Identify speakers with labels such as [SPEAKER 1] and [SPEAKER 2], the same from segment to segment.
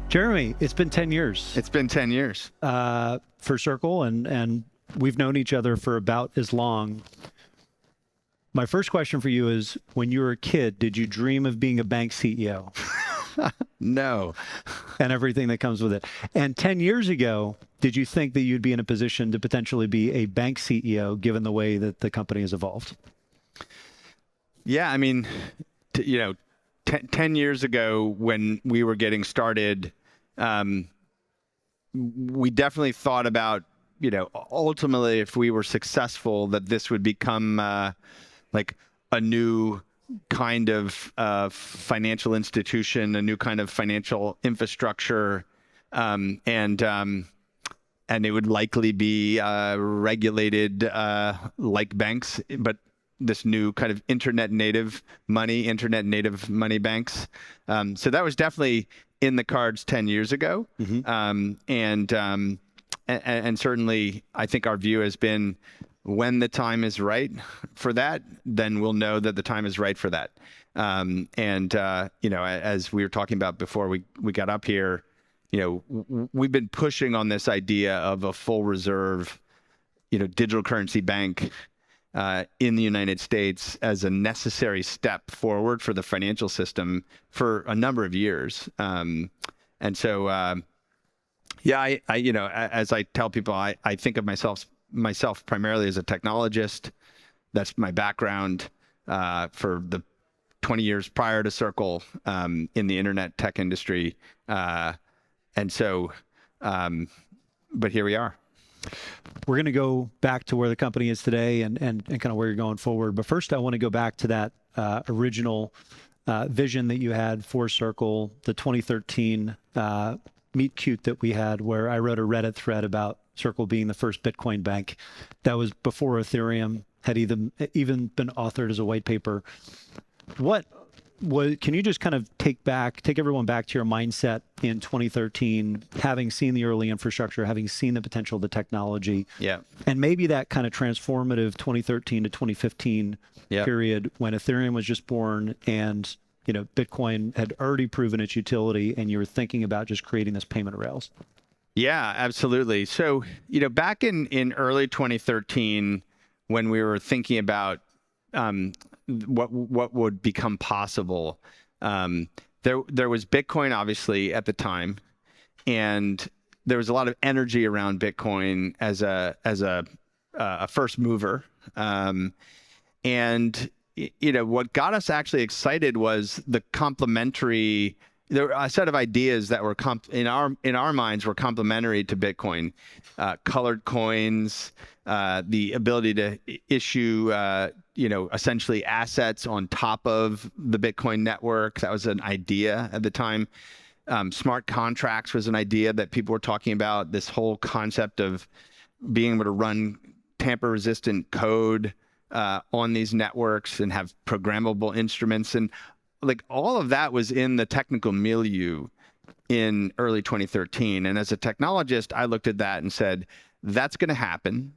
[SPEAKER 1] Jeremy, it's been 10 years.
[SPEAKER 2] It's been 10 years.
[SPEAKER 1] For Circle, and we've known each other for about as long. My first question for you is, when you were a kid, did you dream of being a bank CEO?
[SPEAKER 2] No.
[SPEAKER 1] And everything that comes with it. And 10 years ago, did you think that you'd be in a position to potentially be a bank CEO, given the way that the company has evolved?
[SPEAKER 2] Yeah, I mean, 10 years ago when we were getting started, we definitely thought about, ultimately if we were successful, that this would become like a new kind of financial institution, a new kind of financial infrastructure, and it would likely be regulated like banks, but this new kind of internet native money banks. So that was definitely in the cards 10 years ago. Mm-hmm. And certainly I think our view has been, when the time is right for that, then we'll know that the time is right for that. As we were talking about before we got up here, we've been pushing on this idea of a full reserve, digital currency bank in the United States as a necessary step forward for the financial system for a number of years. As I tell people, I think of myself primarily as a technologist. That's my background for the 20 years prior to Circle in the internet tech industry. But here we are.
[SPEAKER 1] We're going to go back to where the company is today and kind of where you're going forward. But first, I want to go back to that original vision that you had for Circle, the 2013 meet cute that we had, where I wrote a Reddit thread about Circle being the first Bitcoin bank. That was before Ethereum had even been authored as a white paper. Can you just kind of take everyone back to your mindset in 2013, having seen the early infrastructure, having seen the potential of the technology, and maybe that kind of transformative 2013 to 2015 period when Ethereum was just born and Bitcoin had already proven its utility, and you were thinking about just creating this payment rails?
[SPEAKER 2] Yeah, absolutely. So back in early 2013, when we were thinking about what would become possible, there was Bitcoin obviously at the time, and there was a lot of energy around Bitcoin as a first mover, what got us actually excited was the complementary. There were a set of ideas that were in our minds were complementary to Bitcoin, colored coins, the ability to issue essentially assets on top of the Bitcoin network. That was an idea at the time. Smart contracts was an idea that people were talking about. This whole concept of being able to run tamper-resistant code on these networks and have programmable instruments, and like all of that was in the technical milieu in early 2013. And as a technologist, I looked at that and said, that's going to happen.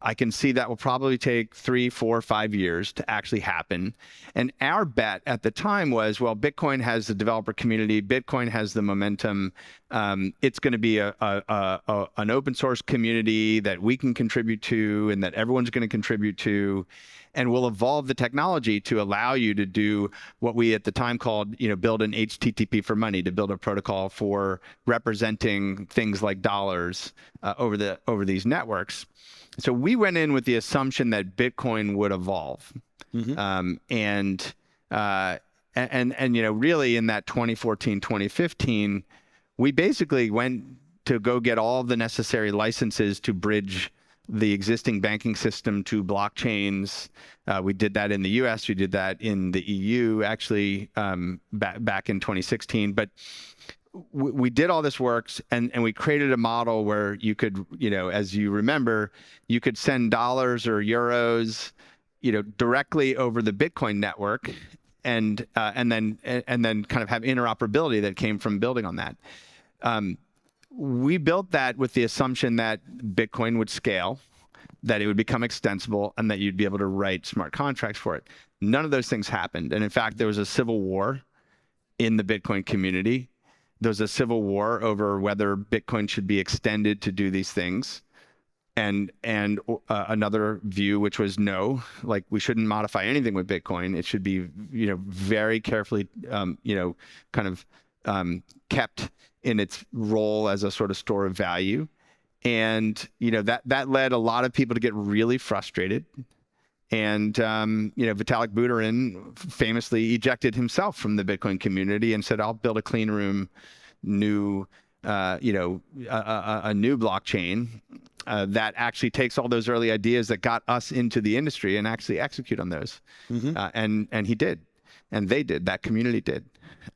[SPEAKER 2] I can see that will probably take 3, 4, 5 years to actually happen. And our bet at the time was, well, Bitcoin has the developer community. Bitcoin has the momentum. It's going to be an open source community that we can contribute to and that everyone's going to contribute to. And we'll evolve the technology to allow you to do what we at the time called, build an HTTP for money, to build a protocol for representing things like dollars over these networks. So we went in with the assumption that Bitcoin would evolve. Mm-hmm. Really in that 2014, 2015, we basically went to go get all of the necessary licenses to bridge the existing banking system to blockchains. We did that in the US, we did that in the EU, actually back in 2016. But we did all this work and we created a model where you could, as you remember, you could send dollars or euros, directly over the Bitcoin network and then kind of have interoperability that came from building on that. We built that with the assumption that Bitcoin would scale, that it would become extensible, and that you'd be able to write smart contracts for it. None of those things happened. And in fact, there was a civil war in the Bitcoin community. There was a civil war over whether Bitcoin should be extended to do these things. And another view, which was no, like we shouldn't modify anything with Bitcoin. It should be, very carefully, kept in its role as a sort of store of value. And, that led a lot of people to get really frustrated. And, Vitalik Buterin famously ejected himself from the Bitcoin community and said, I'll build a clean room, a new blockchain that actually takes all those early ideas that got us into the industry and actually execute on those. And he did, and they did, that community did.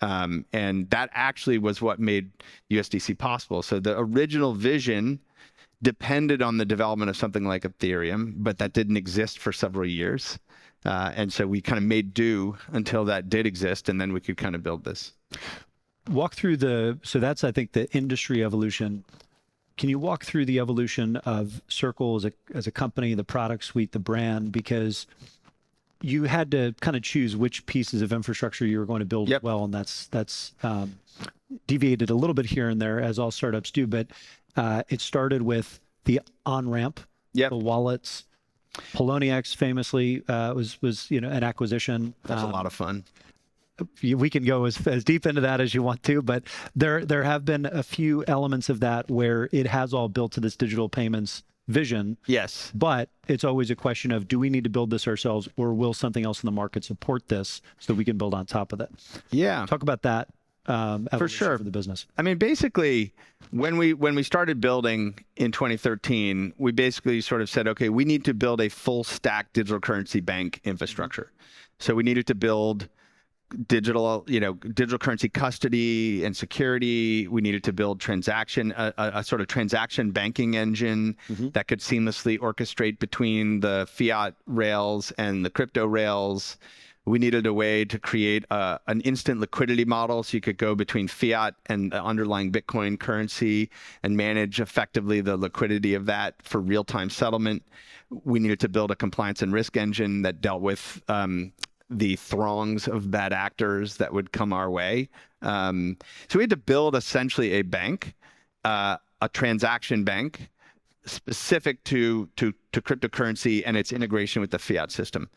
[SPEAKER 2] And that actually was what made USDC possible. So the original vision depended on the development of something like Ethereum, but that didn't exist for several years. And so we kind of made do until that did exist, and then we could kind of build this.
[SPEAKER 1] Walk through so that's, I think, the industry evolution. Can you walk through the evolution of Circle as a company, the product suite, the brand, because you had to kind of choose which pieces of infrastructure you were going to build well, and that's deviated a little bit here and there, as all startups do, but it started with the on-ramp, the wallets. Poloniex famously was an acquisition.
[SPEAKER 2] That's a lot of fun.
[SPEAKER 1] We can go as deep into that as you want to, but there have been a few elements of that where it has all built to this digital payments vision.
[SPEAKER 2] Yes.
[SPEAKER 1] But it's always a question of, do we need to build this ourselves, or will something else in the market support this so that we can build on top of it?
[SPEAKER 2] Yeah.
[SPEAKER 1] Talk about that.
[SPEAKER 2] For sure.
[SPEAKER 1] For the business.
[SPEAKER 2] I mean, basically, when we started building in 2013, we basically sort of said, okay, we need to build a full stack digital currency bank infrastructure. So we needed to build digital currency custody and security. We needed to build a sort of transaction banking engine that could seamlessly orchestrate between the fiat rails and the crypto rails. We needed a way to create an instant liquidity model so you could go between fiat and the underlying Bitcoin currency and manage effectively the liquidity of that for real-time settlement. We needed to build a compliance and risk engine that dealt with the throngs of bad actors that would come our way. So we had to build essentially a bank, a transaction bank, specific to cryptocurrency and its integration with the fiat system.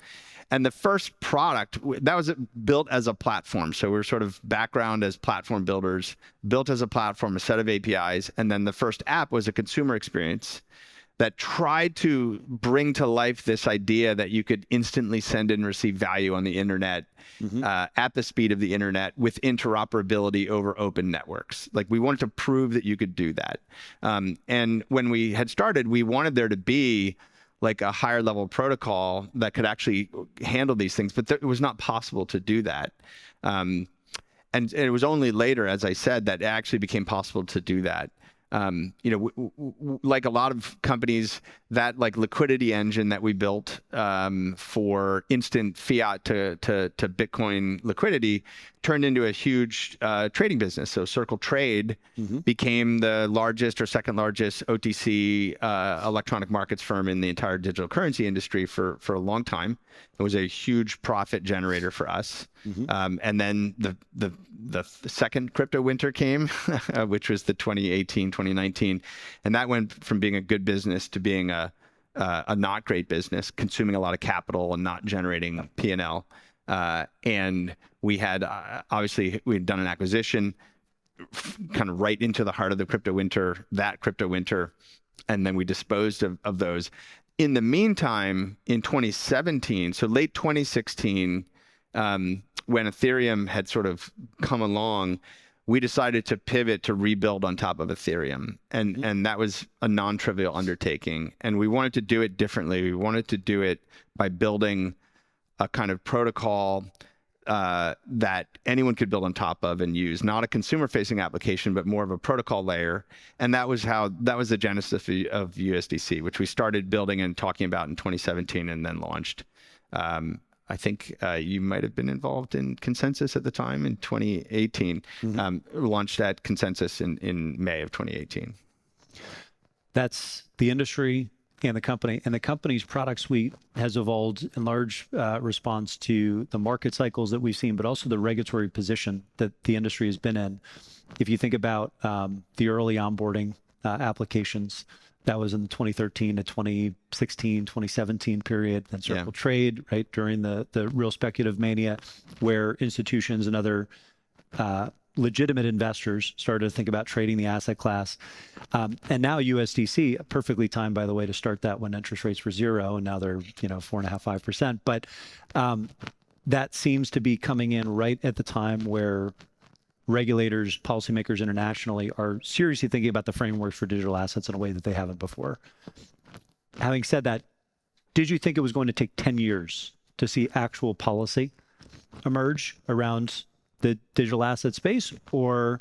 [SPEAKER 2] And the first product, that was built as a platform. So we're sort of background as platform builders, built as a platform, a set of APIs. And then the first app was a consumer experience that tried to bring to life this idea that you could instantly send and receive value on the internet at the speed of the internet with interoperability over open networks. Like, we wanted to prove that you could do that. And when we had started, we wanted there to be like a higher level protocol that could actually handle these things, but it was not possible to do that. And it was only later, as I said, that it actually became possible to do that. Like a lot of companies, that like liquidity engine that we built for instant fiat to Bitcoin liquidity turned into a huge trading business. So Circle Trade became the largest or second largest OTC electronic markets firm in the entire digital currency industry for a long time. It was a huge profit generator for us. And then the second crypto winter came, which was the 2018, 2019. And that went from being a good business to being a not great business, consuming a lot of capital and not generating P&L. And we had, obviously, we had done an acquisition kind of right into the heart of the crypto winter, and then we disposed of those. In the meantime, in 2017, so late 2016, when Ethereum had sort of come along, we decided to pivot to rebuild on top of Ethereum. And that was a non-trivial undertaking. And we wanted to do it differently. We wanted to do it by building a kind of protocol that anyone could build on top of and use, not a consumer-facing application, but more of a protocol layer. And that was the genesis of USDC, which we started building and talking about in 2017 and then launched. I think you might have been involved in Consensus at the time in 2018. Launched at Consensus in May of 2018.
[SPEAKER 1] That's the industry. and the company's product suite has evolved in large response to the market cycles that we've seen, but also the regulatory position that the industry has been in. If you think about the early onboarding applications, that was in the 2013 to 2016, 2017 period, then circle trade, right, during the real speculative mania, where institutions and other legitimate investors started to think about trading the asset class. And now USDC, perfectly timed, by the way, to start that when interest rates were zero, and now they're 4.5%, 5%. But that seems to be coming in right at the time where regulators, policymakers internationally are seriously thinking about the frameworks for digital assets in a way that they haven't before. Having said that, did you think it was going to take 10 years to see actual policy emerge around the digital asset space? Or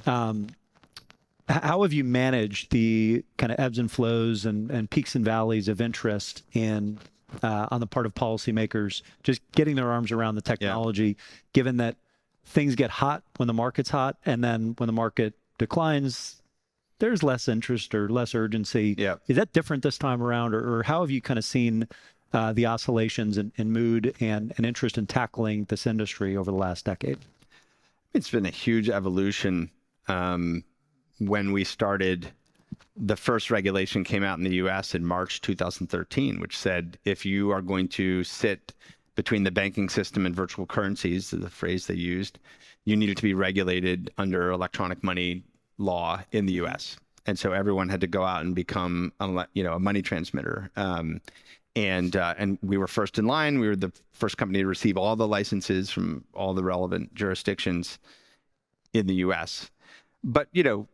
[SPEAKER 1] how have you managed the kind of ebbs and flows and peaks and valleys of interest in on the part of policymakers, just getting their arms around the technology, given that things get hot when the market's hot, and then when the market declines, there's less interest or less urgency.
[SPEAKER 2] Yeah.
[SPEAKER 1] Is that different this time around, or how have you kind of seen the oscillations in mood and interest in tackling this industry over the last decade?
[SPEAKER 2] It's been a huge evolution. When we started, the first regulation came out in the US in March 2013, which said if you are going to sit between the banking system and virtual currencies, the phrase they used, you needed to be regulated under electronic money law in the US. And so everyone had to go out and become a money transmitter. And we were first in line. We were the first company to receive all the licenses from all the relevant jurisdictions in the US. But,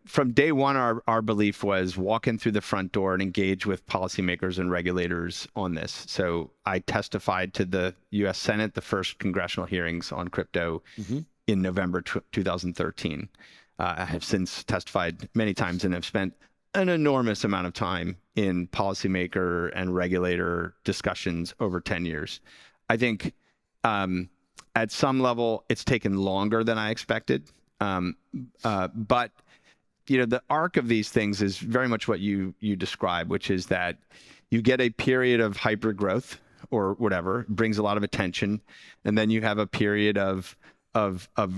[SPEAKER 2] from day one, our belief was walk in through the front door and engage with policymakers and regulators on this. So I testified to the US Senate, the first congressional hearings on crypto in November 2013. I have since testified many times and have spent an enormous amount of time in policymaker and regulator discussions over 10 years. I think at some level, it's taken longer than I expected. But the arc of these things is very much what you describe, which is that you get a period of hyper growth or whatever, brings a lot of attention, and then you have a period of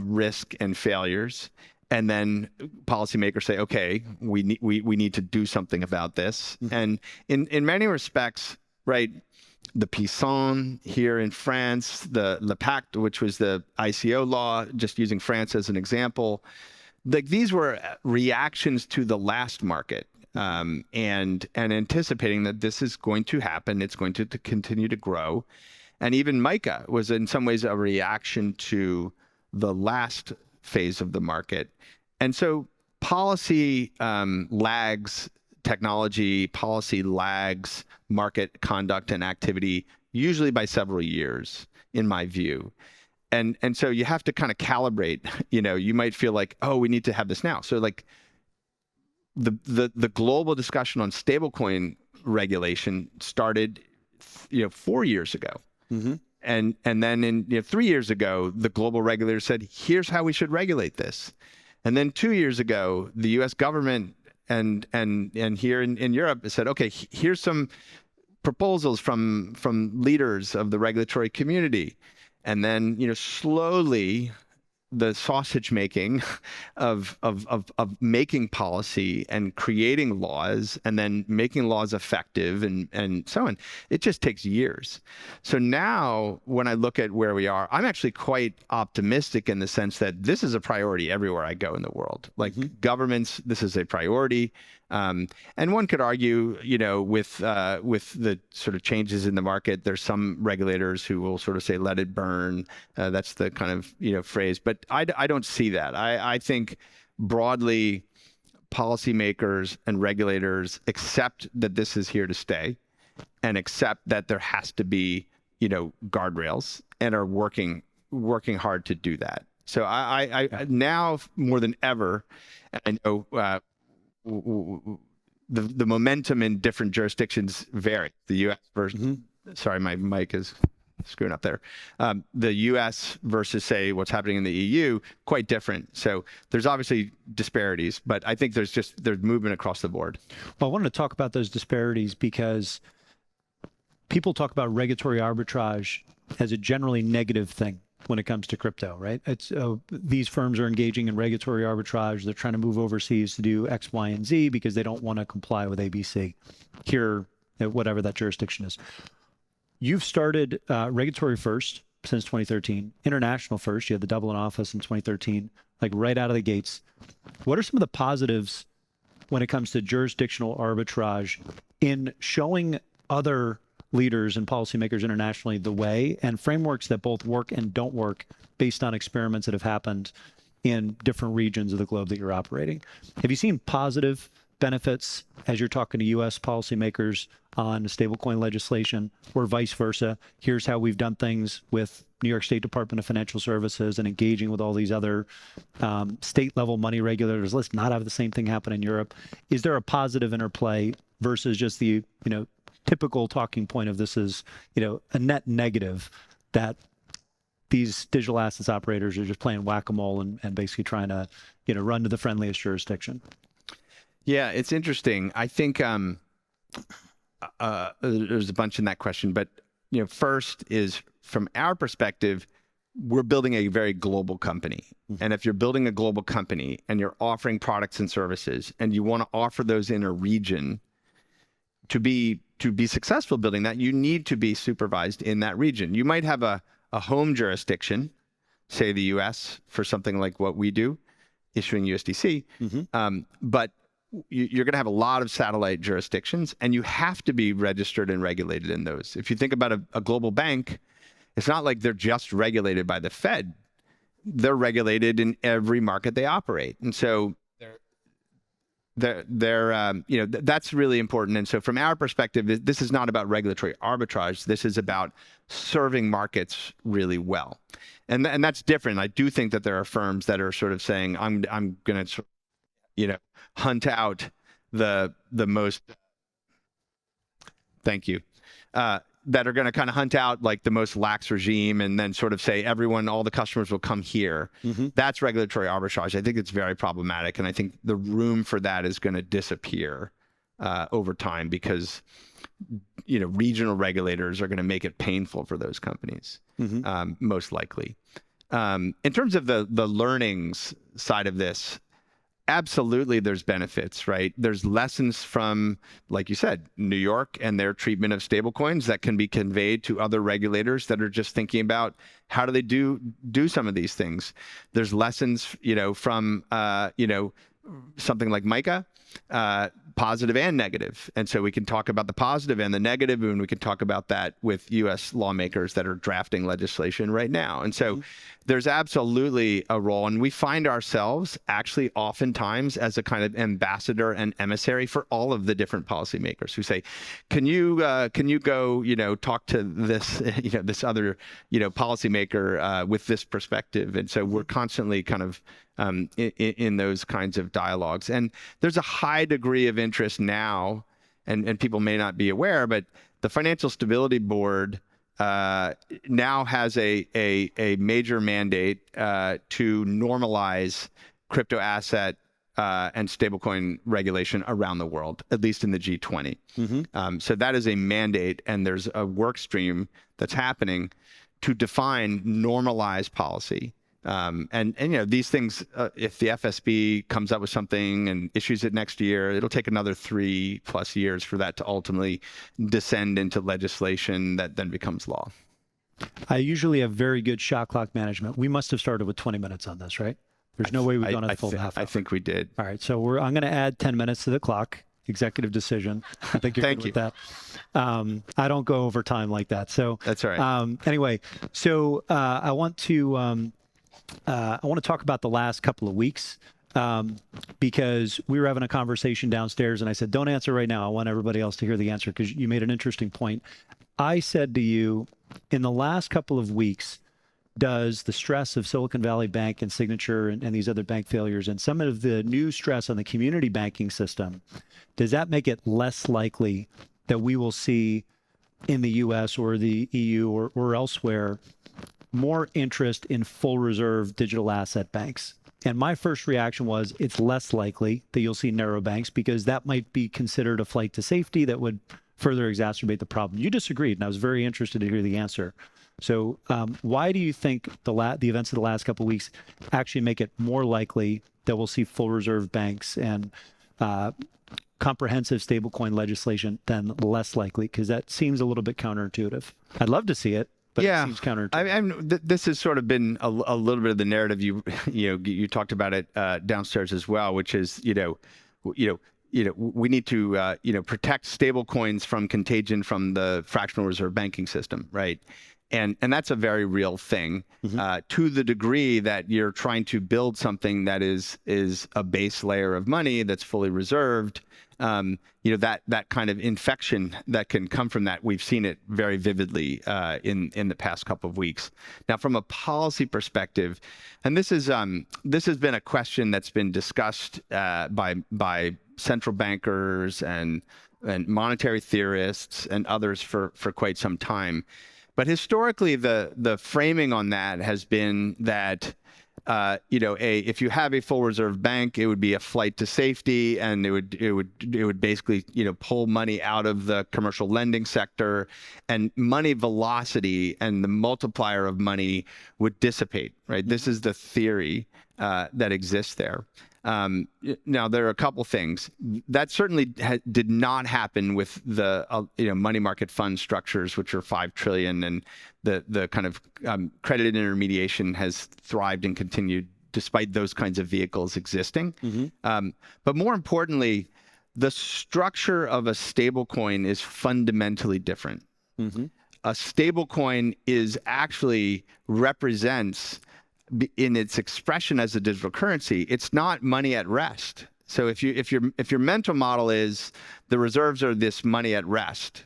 [SPEAKER 2] risk and failures, and then policymakers say, okay, we need to do something about this. And in many respects, right, the Pisson here in France, the Le Pacte, which was the ICO law, just using France as an example, like these were reactions to the last market, and anticipating that this is going to happen, it's going to continue to grow. And even MiCA was in some ways a reaction to the last phase of the market. And so policy lags technology, policy lags market conduct and activity, usually by several years, in my view. And so you have to kind of calibrate, you might feel like, oh, we need to have this now. So like the global discussion on stablecoin regulation started, 4 years ago. And then 3 years ago, the global regulators said, here's how we should regulate this. And then 2 years ago, the US government and here in Europe said, okay, here's some proposals from leaders of the regulatory community. And then, slowly the sausage making of making policy and creating laws and then making laws effective and so on, it just takes years. So now when I look at where we are, I'm actually quite optimistic in the sense that this is a priority everywhere I go in the world. Like governments, this is a priority. And one could argue, with the sort of changes in the market, there's some regulators who will sort of say, let it burn. That's the kind of, phrase. But I don't see that. I think broadly, policymakers and regulators accept that this is here to stay and accept that there has to be, guardrails and are working hard to do that. So I now more than ever, I know the momentum in different jurisdictions vary. The U.S. version. Sorry, my mic is screwing up there. The U.S. versus, say, what's happening in the EU, quite different. So there's obviously disparities, but I think there's movement across the board.
[SPEAKER 1] Well, I wanted to talk about those disparities because people talk about regulatory arbitrage as a generally negative thing when it comes to crypto, right? It's these firms are engaging in regulatory arbitrage. They're trying to move overseas to do X, Y, and Z because they don't want to comply with ABC here, whatever that jurisdiction is. You've started regulatory first since 2013, international first. You had the Dublin office in 2013, like right out of the gates. What are some of the positives when it comes to jurisdictional arbitrage in showing other leaders and policymakers internationally the way, and frameworks that both work and don't work based on experiments that have happened in different regions of the globe that you're operating? Have you seen positive benefits as you're talking to U.S. policymakers on stablecoin legislation, or vice versa? Here's how we've done things with New York State Department of Financial Services and engaging with all these other state-level money regulators. Let's not have the same thing happen in Europe. Is there a positive interplay versus just the typical talking point of this is a net negative, that these digital assets operators are just playing whack-a-mole and basically trying to run to the friendliest jurisdiction?
[SPEAKER 2] Yeah, it's interesting. I think there's a bunch in that question, but first is, from our perspective, we're building a very global company. Mm-hmm. And if you're building a global company and you're offering products and services and you want to offer those in a region, to be successful building that, you need to be supervised in that region. You might have a home jurisdiction, say the US, for something like what we do, issuing USDC, mm-hmm. But you're going to have a lot of satellite jurisdictions, and you have to be registered and regulated in those. If you think about a global bank, it's not like they're just regulated by the Fed. They're regulated in every market they operate. And so that's really important. And so from our perspective, this is not about regulatory arbitrage. This is about serving markets really well. And that's different. I do think that there are firms that are sort of saying, I'm going to, hunt out the most, thank you, that are going to kind of hunt out like the most lax regime and then sort of say all the customers will come here. Mm-hmm. That's regulatory arbitrage. I think it's very problematic. And I think the room for that is going to disappear over time because, regional regulators are going to make it painful for those companies, mm-hmm. Most likely. In terms of the learnings side of this, absolutely, there's benefits, right? There's lessons from, like you said, New York and their treatment of stablecoins that can be conveyed to other regulators that are just thinking about how do they do some of these things. There's lessons, from, something like MiCA, positive and negative. And so we can talk about the positive and the negative, and we can talk about that with U.S. lawmakers that are drafting legislation right now. And so there's absolutely a role, and we find ourselves actually oftentimes as a kind of ambassador and emissary for all of the different policymakers who say, can you go, talk to this, this other, policymaker with this perspective. And so we're constantly kind of in those kinds of dialogues. And there's a high degree of interest now, and people may not be aware, but the Financial Stability Board now has a major mandate to normalize crypto asset and stablecoin regulation around the world, at least in the G20. Mm-hmm. So that is a mandate, and there's a work stream that's happening to define normalized policy. And these things, if the FSB comes up with something and issues it next year, it'll take another 3+ years for that to ultimately descend into legislation that then becomes law.
[SPEAKER 1] I usually have very good shot clock management. We must have started with 20 minutes on this, right? There's no way we've gone a full half hour.
[SPEAKER 2] I think we did.
[SPEAKER 1] All right, so I'm going to add 10 minutes to the clock. Executive decision. I think you're good with that. I don't go over time like that. So
[SPEAKER 2] that's all right.
[SPEAKER 1] Anyway, so I want to talk about the last couple of weeks because we were having a conversation downstairs, and I said, don't answer right now. I want everybody else to hear the answer because you made an interesting point. I said to you, in the last couple of weeks, does the stress of Silicon Valley Bank and Signature and these other bank failures and some of the new stress on the community banking system, does that make it less likely that we will see in the US or the EU or elsewhere more interest in full reserve digital asset banks. And my first reaction was it's less likely that you'll see narrow banks because that might be considered a flight to safety that would further exacerbate the problem. You disagreed, and I was very interested to hear the answer. So why do you think the events of the last couple of weeks actually make it more likely that we'll see full reserve banks and comprehensive stablecoin legislation than less likely? Because that seems a little bit counterintuitive. I'd love to see it, but it seems counterintuitive.
[SPEAKER 2] This has sort of been a little bit of the narrative. You talked about it downstairs as well, which is we need to protect stablecoins from contagion from the fractional reserve banking system, right? And that's a very real thing. To the degree that you're trying to build something that is a base layer of money that's fully reserved, that kind of infection that can come from that, we've seen it very vividly in the past couple of weeks. Now, from a policy perspective, and this has been a question that's been discussed by central bankers and monetary theorists and others for quite some time. But historically, the framing on that has been that if you have a full reserve bank, it would be a flight to safety, and it would basically pull money out of the commercial lending sector, and money velocity and the multiplier of money would dissipate. Right. This is the theory that exists there. Now, there are a couple things that certainly did not happen with the money market fund structures, which are 5 trillion, and the kind of credit intermediation has thrived and continued despite those kinds of vehicles existing. But more importantly, the structure of a stablecoin is fundamentally different. A stablecoin actually represents, in its expression as a digital currency, it's not money at rest. So if your mental model is the reserves are this money at rest,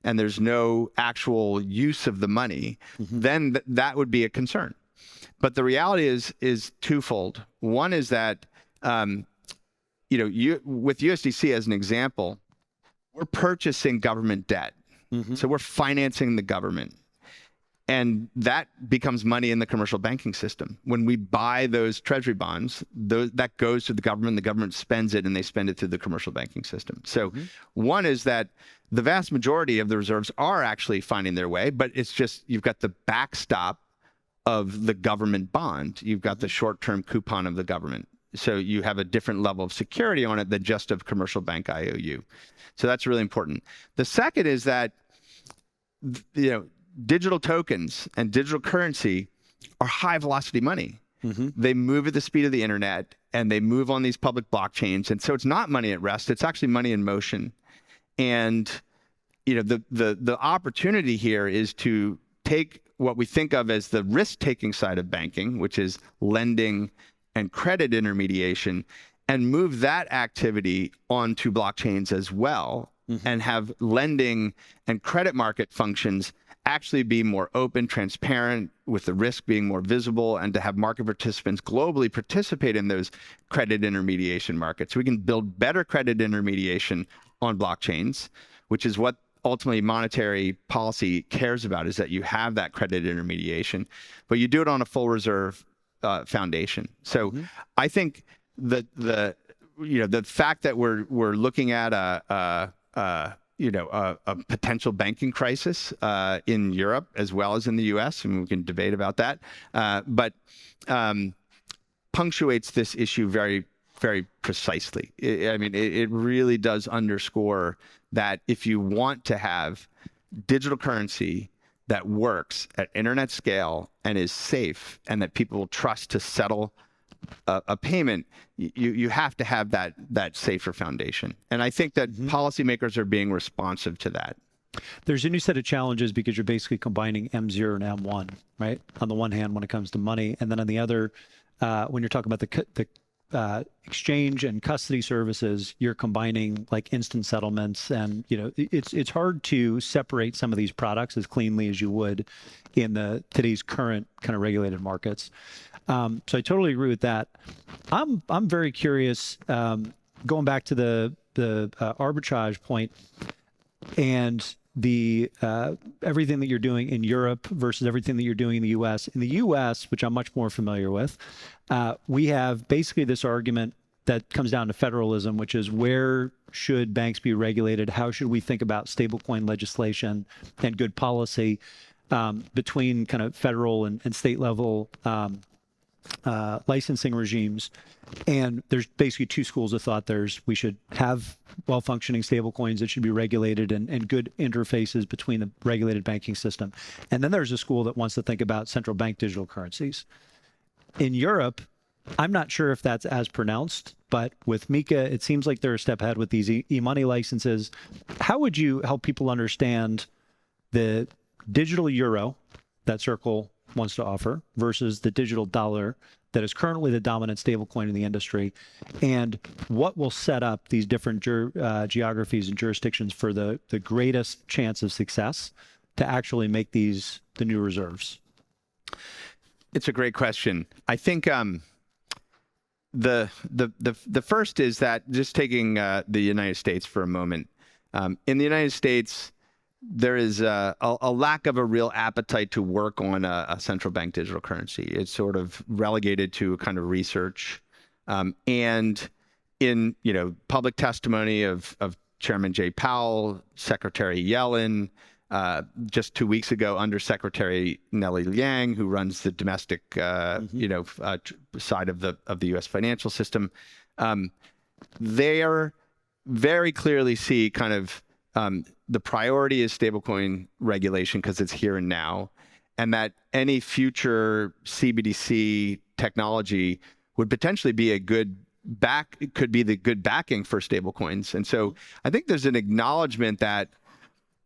[SPEAKER 2] and there's no actual use of the money, then that would be a concern. But the reality is twofold. One is that with USDC as an example, we're purchasing government debt, so we're financing the government. And that becomes money in the commercial banking system. When we buy those treasury bonds, that goes to the government spends it, and they spend it through the commercial banking system. So one is that the vast majority of the reserves are actually finding their way, but it's just you've got the backstop of the government bond. You've got the short-term coupon of the government. So you have a different level of security on it than just of commercial bank IOU. So that's really important. The second is that, digital tokens and digital currency are high velocity money. They move at the speed of the internet, and they move on these public blockchains. And so it's not money at rest, it's actually money in motion. And the opportunity here is to take what we think of as the risk-taking side of banking, which is lending and credit intermediation, and move that activity onto blockchains as well, and have lending and credit market functions actually be more open, transparent, with the risk being more visible, and to have market participants globally participate in those credit intermediation markets. We can build better credit intermediation on blockchains, which is what ultimately monetary policy cares about, is that you have that credit intermediation, but you do it on a full reserve foundation. So I think that the fact that we're looking at a potential banking crisis in Europe as well as in the US, and we can debate about that, but punctuates this issue very, very precisely. It really does underscore that if you want to have digital currency that works at internet scale and is safe, and that people will trust to settle a payment, you have to have that safer foundation. And I think that policymakers are being responsive to that.
[SPEAKER 1] There's a new set of challenges because you're basically combining M0 and M1, right? On the one hand, when it comes to money, and then on the other, when you're talking about the exchange and custody services, you're combining like instant settlements, and it's hard to separate some of these products as cleanly as you would in today's current kind of regulated markets. So I totally agree with that. I'm very curious, going back to the arbitrage point, and the everything that you're doing in Europe versus everything that you're doing in the U.S. In the U.S., which I'm much more familiar with, we have basically this argument that comes down to federalism, which is where should banks be regulated? How should we think about stablecoin legislation and good policy between kind of federal and state level licensing regimes? And there's basically two schools of thought. We should have well-functioning stablecoins that should be regulated and good interfaces between the regulated banking system. And then there's a school that wants to think about central bank digital currencies. In Europe, I'm not sure if that's as pronounced, but with MiCA, it seems like they're a step ahead with these e-money licenses. How would you help people understand the digital euro that Circle wants to offer versus the digital dollar that is currently the dominant stablecoin in the industry, and what will set up these different geographies and jurisdictions for the greatest chance of success to actually make these the new reserves?
[SPEAKER 2] It's a great question. I think the first is that, just taking the United States for a moment. In the United States, there is a lack of a real appetite to work on a central bank digital currency. It's sort of relegated to a kind of research. And in public testimony of Chairman Jay Powell, Secretary Yellen, just 2 weeks ago, Undersecretary Nellie Liang, who runs the domestic side of the U.S. financial system, they are very clearly see kind of the priority is stablecoin regulation because it's here and now, and that any future CBDC technology would potentially be could be the good backing for stablecoins. And so I think there's an acknowledgement that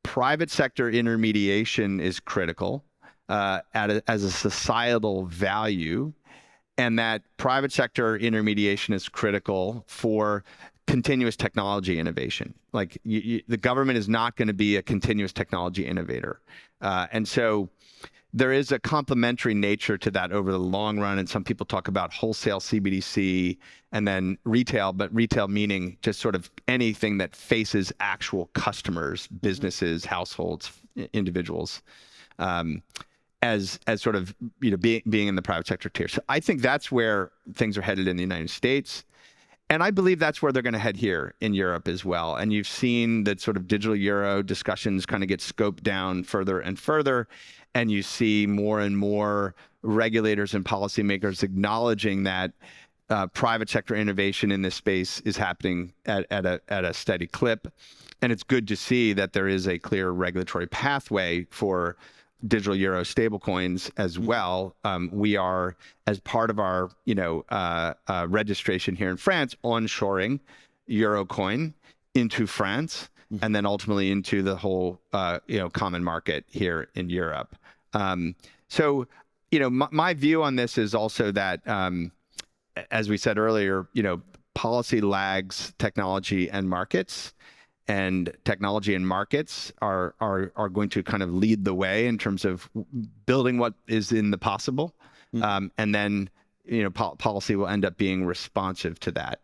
[SPEAKER 2] private sector intermediation is critical as a societal value, and that private sector intermediation is critical for continuous technology innovation. Like the government is not going to be a continuous technology innovator. And so there is a complementary nature to that over the long run. And some people talk about wholesale CBDC and then retail, but retail meaning just sort of anything that faces actual customers, businesses, households, individuals, as sort of being in the private sector tier. So I think that's where things are headed in the United States. And I believe that's where they're going to head here in Europe as well. And you've seen that sort of digital euro discussions kind of get scoped down further and further. And you see more and more regulators and policymakers acknowledging that private sector innovation in this space is happening at a steady clip. And it's good to see that there is a clear regulatory pathway for digital euro stablecoins as well. We are, as part of our registration here in France, onshoring Eurocoin into France, and then ultimately into the whole common market here in Europe. So my view on this is also that, as we said earlier, policy lags technology and markets. And technology and markets are going to kind of lead the way in terms of building what is in the possible, and then policy will end up being responsive to that.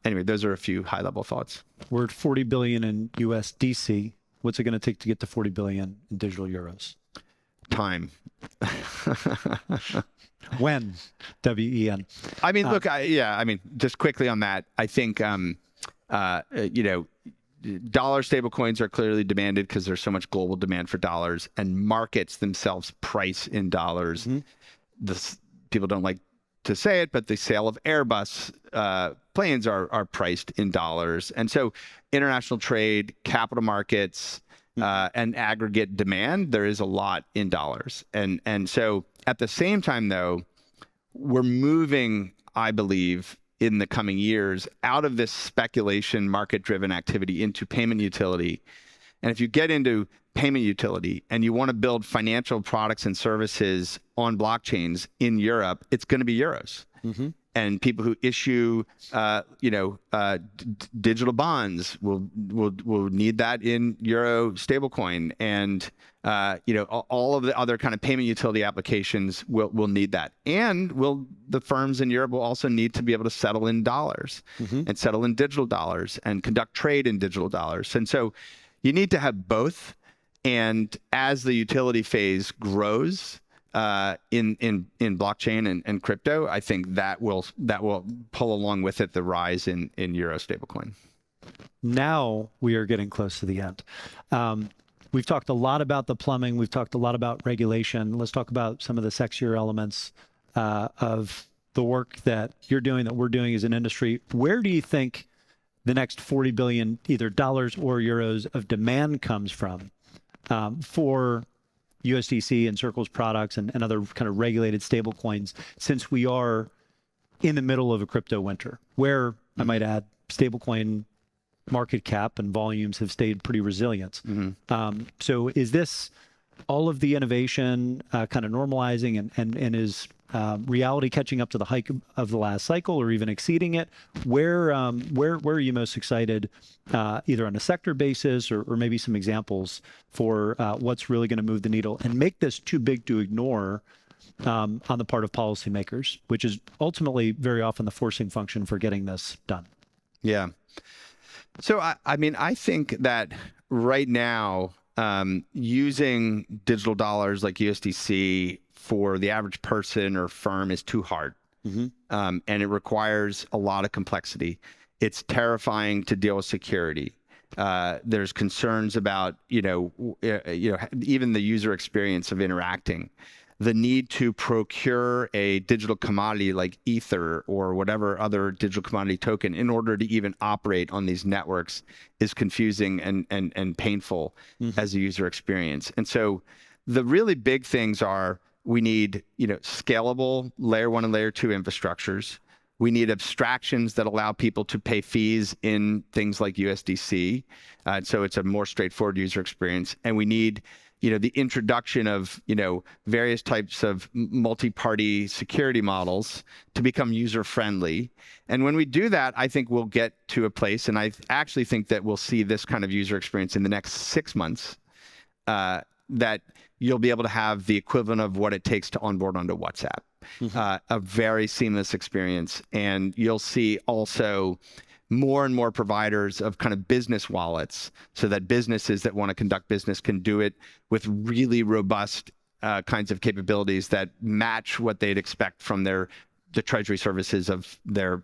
[SPEAKER 2] Anyway, those are a few high-level thoughts.
[SPEAKER 1] We're at 40 billion in USDC. What's it going to take to get to 40 billion in digital euros?
[SPEAKER 2] Time.
[SPEAKER 1] When? WEN.
[SPEAKER 2] I mean, look, just quickly on that, I think dollar stablecoins are clearly demanded because there's so much global demand for dollars, and markets themselves price in dollars. People don't like to say it, but the sale of Airbus planes are priced in dollars. And so international trade, capital markets, and aggregate demand, there is a lot in dollars. And so at the same time, though, we're moving, I believe, in the coming years out of this speculation, market-driven activity into payment utility. And if you get into payment utility and you want to build financial products and services on blockchains in Europe, it's going to be euros. And people who issue, digital bonds will need that in euro stablecoin, and all of the other kind of payment utility applications will need that. And the firms in Europe will also need to be able to settle in dollars and settle in digital dollars and conduct trade in digital dollars. And so, you need to have both. And as the utility phase grows in blockchain and crypto, I think that will pull along with it the rise in Euro stablecoin.
[SPEAKER 1] Now we are getting close to the end. We've talked a lot about the plumbing. We've talked a lot about regulation. Let's talk about some of the sexier elements of the work that you're doing, that we're doing as an industry. Where do you think the next 40 billion, either dollars or euros, of demand comes from for USDC and Circle's products and other kind of regulated stable coins, since we are in the middle of a crypto winter, where I might add stablecoin market cap and volumes have stayed pretty resilient. So is this all of the innovation kind of normalizing and is reality catching up to the hike of the last cycle or even exceeding it? Where are you most excited, either on a sector basis or maybe some examples for what's really going to move the needle and make this too big to ignore on the part of policymakers, which is ultimately very often the forcing function for getting this done?
[SPEAKER 2] Yeah. So, I mean, I think that right now, using digital dollars like USDC for the average person or firm is too hard. And it requires a lot of complexity. It's terrifying to deal with security. There's concerns about, even the user experience of interacting. The need to procure a digital commodity like Ether or whatever other digital commodity token in order to even operate on these networks is confusing and painful as a user experience. And so the really big things are, we need, scalable layer 1 and layer 2 infrastructures. We need abstractions that allow people to pay fees in things like USDC. So it's a more straightforward user experience. And we need the introduction of, various types of multi-party security models to become user-friendly. And when we do that, I think we'll get to a place, and I actually think that we'll see this kind of user experience in the next 6 months, that you'll be able to have the equivalent of what it takes to onboard onto WhatsApp. A very seamless experience. And you'll see also more and more providers of kind of business wallets, so that businesses that want to conduct business can do it with really robust kinds of capabilities that match what they'd expect from the treasury services of their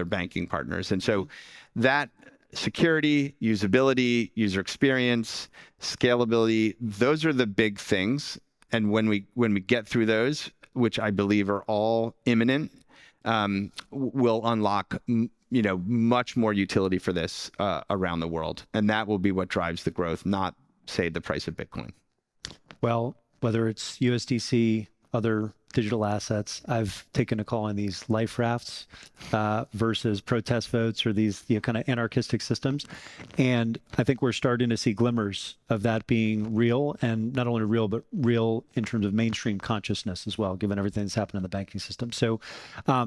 [SPEAKER 2] banking partners. And so that security, usability, user experience, scalability, those are the big things. And when we get through those, which I believe are all imminent, will unlock much more utility for this around the world. And that will be what drives the growth, not, say, the price of Bitcoin.
[SPEAKER 1] Well, whether it's USDC, other digital assets, I've taken a call on these life rafts versus protest votes or these kind of anarchistic systems. And I think we're starting to see glimmers of that being real, and not only real, but real in terms of mainstream consciousness as well, given everything that's happened in the banking system. So,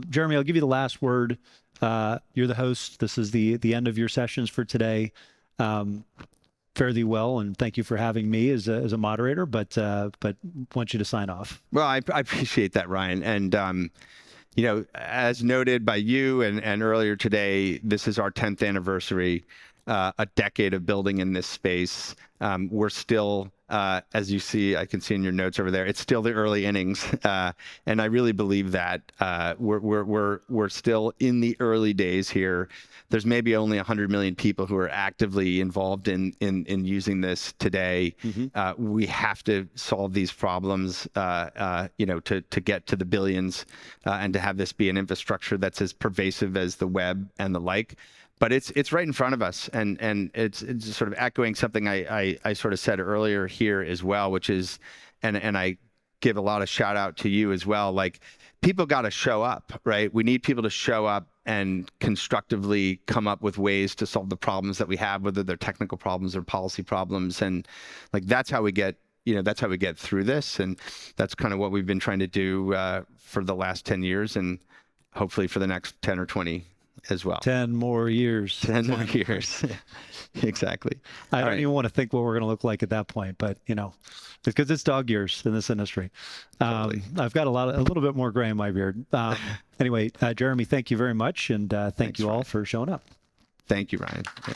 [SPEAKER 1] Jeremy, I'll give you the last word. You're the host. This is the end of your sessions for today. Fare thee well, and thank you for having me as a moderator, but want you to sign off.
[SPEAKER 2] Well, I appreciate that, Ryan. And, as noted by you and earlier today, this is our 10th anniversary, a decade of building in this space. We're still, as you see, I can see in your notes over there, it's still the early innings. And I really believe that we're still in the early days here. There's maybe only 100 million people who are actively involved in using this today. We have to solve these problems, to get to the billions, and to have this be an infrastructure that's as pervasive as the web and the like. But it's right in front of us, and it's sort of echoing something I sort of said earlier here as well, which is, and I give a lot of shout out to you as well. Like, people got to show up, right? We need people to show up and constructively come up with ways to solve the problems that we have, whether they're technical problems or policy problems, and like that's how we get through this, and that's kind of what we've been trying to do for the last 10 years, and hopefully for the next 10 or 20. As well.
[SPEAKER 1] 10 more years.
[SPEAKER 2] 10 more years. Exactly.
[SPEAKER 1] I don't even want to think what we're going to look like at that point, but because it's dog years in this industry.
[SPEAKER 2] Totally.
[SPEAKER 1] I've got a little bit more gray in my beard. Anyway, Jeremy, thank you very much. And thanks, you all,
[SPEAKER 2] Ryan,
[SPEAKER 1] for showing up.
[SPEAKER 2] Thank you, Ryan. Yeah.